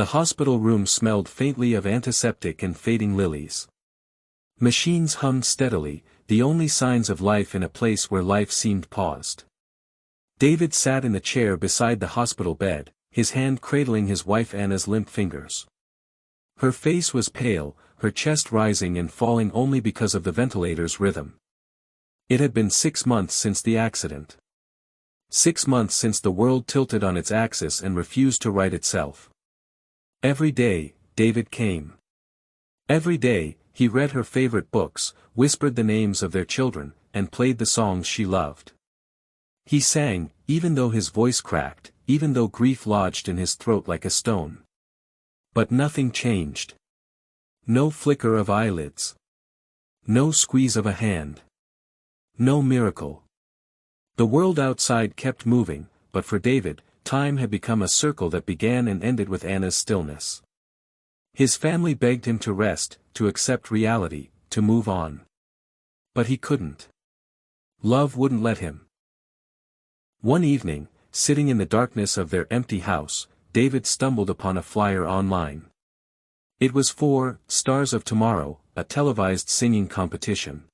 The hospital room smelled faintly of antiseptic and fading lilies. Machines hummed steadily, the only signs of life in a place where life seemed paused. David sat in the chair beside the hospital bed, his hand cradling his wife Anna's limp fingers. Her face was pale, her chest rising and falling only because of the ventilator's rhythm. It had been 6 months since the accident. 6 months since the world tilted on its axis and refused to right itself. Every day, David came. Every day, he read her favorite books, whispered the names of their children, and played the songs she loved. He sang, even though his voice cracked, even though grief lodged in his throat like a stone. But nothing changed. No flicker of eyelids. No squeeze of a hand. No miracle. The world outside kept moving, but for David, time had become a circle that began and ended with Anna's stillness. His family begged him to rest, to accept reality, to move on. But he couldn't. Love wouldn't let him. One evening, sitting in the darkness of their empty house, David stumbled upon a flyer online. It was for Stars of Tomorrow, a televised singing competition.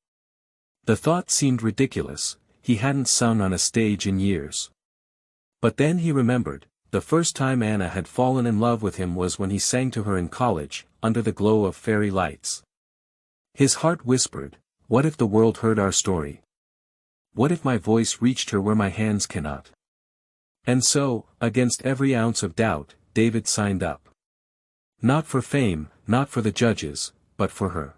The thought seemed ridiculous, he hadn't sung on a stage in years. But then he remembered, the first time Anna had fallen in love with him was when he sang to her in college, under the glow of fairy lights. His heart whispered, what if the world heard our story? What if my voice reached her where my hands cannot? And so, against every ounce of doubt, David signed up. Not for fame, not for the judges, but for her.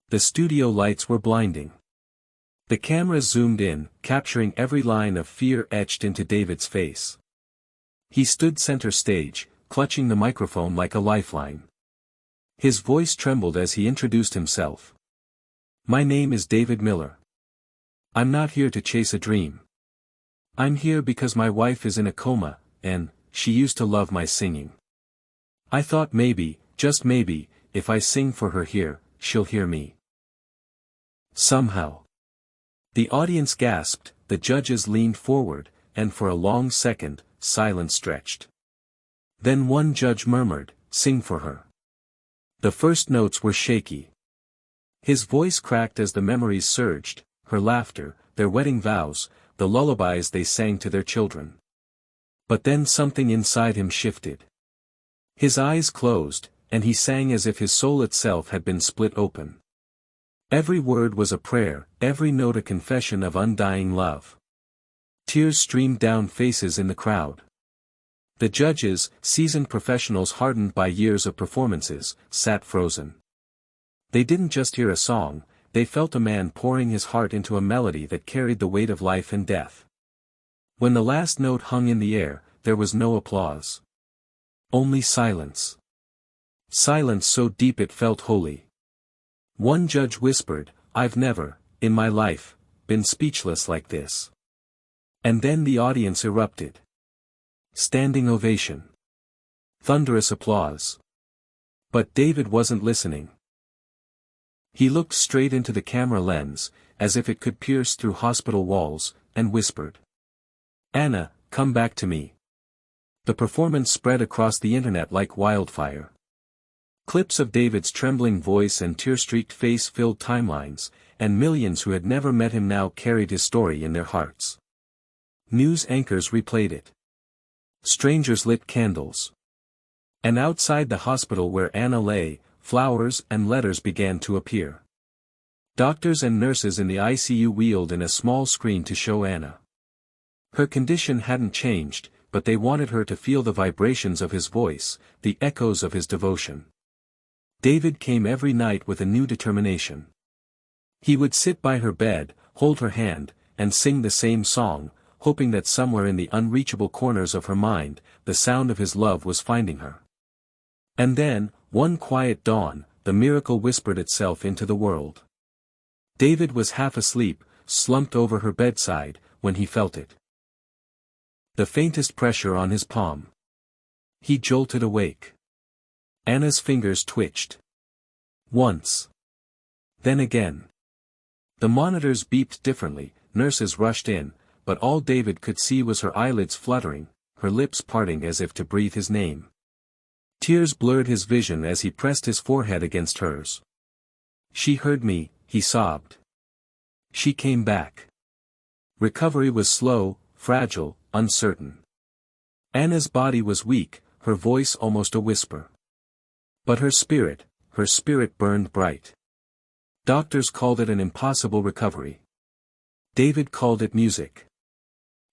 The studio lights were blinding. The cameras zoomed in, capturing every line of fear etched into David's face. He stood center stage, clutching the microphone like a lifeline. His voice trembled as he introduced himself. My name is David Miller. I'm not here to chase a dream. I'm here because my wife is in a coma, and she used to love my singing. I thought maybe, just maybe, if I sing for her here, she'll hear me. Somehow. The audience gasped, the judges leaned forward, and for a long second, silence stretched. Then one judge murmured, sing for her. The first notes were shaky. His voice cracked as the memories surged, her laughter, their wedding vows, the lullabies they sang to their children. But then something inside him shifted. His eyes closed, and he sang as if his soul itself had been split open. Every word was a prayer, every note a confession of undying love. Tears streamed down faces in the crowd. The judges, seasoned professionals hardened by years of performances, sat frozen. They didn't just hear a song, they felt a man pouring his heart into a melody that carried the weight of life and death. When the last note hung in the air, there was no applause. Only silence. Silence so deep it felt holy. One judge whispered, I've never, in my life, been speechless like this. And then the audience erupted. Standing ovation. Thunderous applause. But David wasn't listening. He looked straight into the camera lens, as if it could pierce through hospital walls, and whispered. Anna, come back to me. The performance spread across the internet like wildfire. Clips of David's trembling voice and tear-streaked face filled timelines, and millions who had never met him now carried his story in their hearts. News anchors replayed it. Strangers lit candles. And outside the hospital where Anna lay, flowers and letters began to appear. Doctors and nurses in the ICU wheeled in a small screen to show Anna. Her condition hadn't changed, but they wanted her to feel the vibrations of his voice, the echoes of his devotion. David came every night with a new determination. He would sit by her bed, hold her hand, and sing the same song, hoping that somewhere in the unreachable corners of her mind, the sound of his love was finding her. And then, one quiet dawn, the miracle whispered itself into the world. David was half asleep, slumped over her bedside, when he felt it. The faintest pressure on his palm. He jolted awake. Anna's fingers twitched. Once. Then again. The monitors beeped differently, nurses rushed in, but all David could see was her eyelids fluttering, her lips parting as if to breathe his name. Tears blurred his vision as he pressed his forehead against hers. She heard me, he sobbed. She came back. Recovery was slow, fragile, uncertain. Anna's body was weak, her voice almost a whisper. But her spirit burned bright. Doctors called it an impossible recovery. David called it music.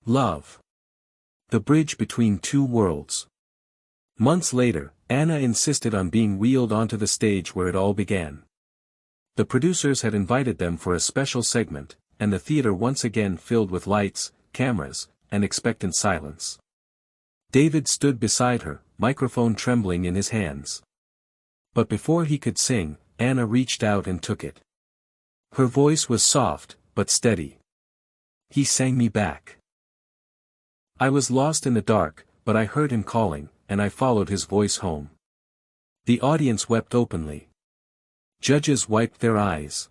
Love. The bridge between two worlds. Months later, Anna insisted on being wheeled onto the stage where it all began. The producers had invited them for a special segment, and the theater once again filled with lights, cameras, and expectant silence. David stood beside her, microphone trembling in his hands. But before he could sing, Anna reached out and took it. Her voice was soft, but steady. He sang me back. I was lost in the dark, but I heard him calling, and I followed his voice home. The audience wept openly. Judges wiped their eyes.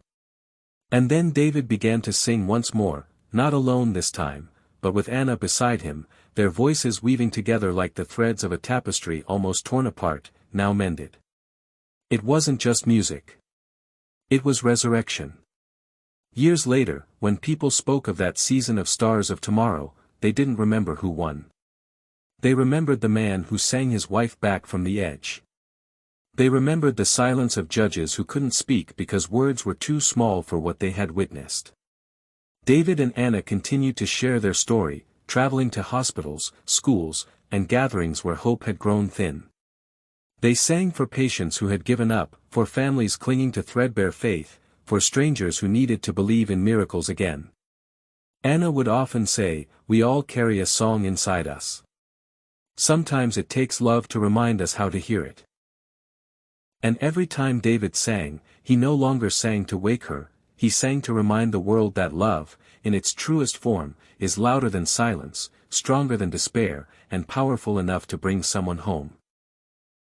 And then David began to sing once more, not alone this time, but with Anna beside him, their voices weaving together like the threads of a tapestry almost torn apart, now mended. It wasn't just music. It was resurrection. Years later, when people spoke of that season of Stars of Tomorrow, they didn't remember who won. They remembered the man who sang his wife back from the edge. They remembered the silence of judges who couldn't speak because words were too small for what they had witnessed. David and Anna continued to share their story, traveling to hospitals, schools, and gatherings where hope had grown thin. They sang for patients who had given up, for families clinging to threadbare faith, for strangers who needed to believe in miracles again. Anna would often say, "We all carry a song inside us. Sometimes it takes love to remind us how to hear it." And every time David sang, he no longer sang to wake her, he sang to remind the world that love, in its truest form, is louder than silence, stronger than despair, and powerful enough to bring someone home.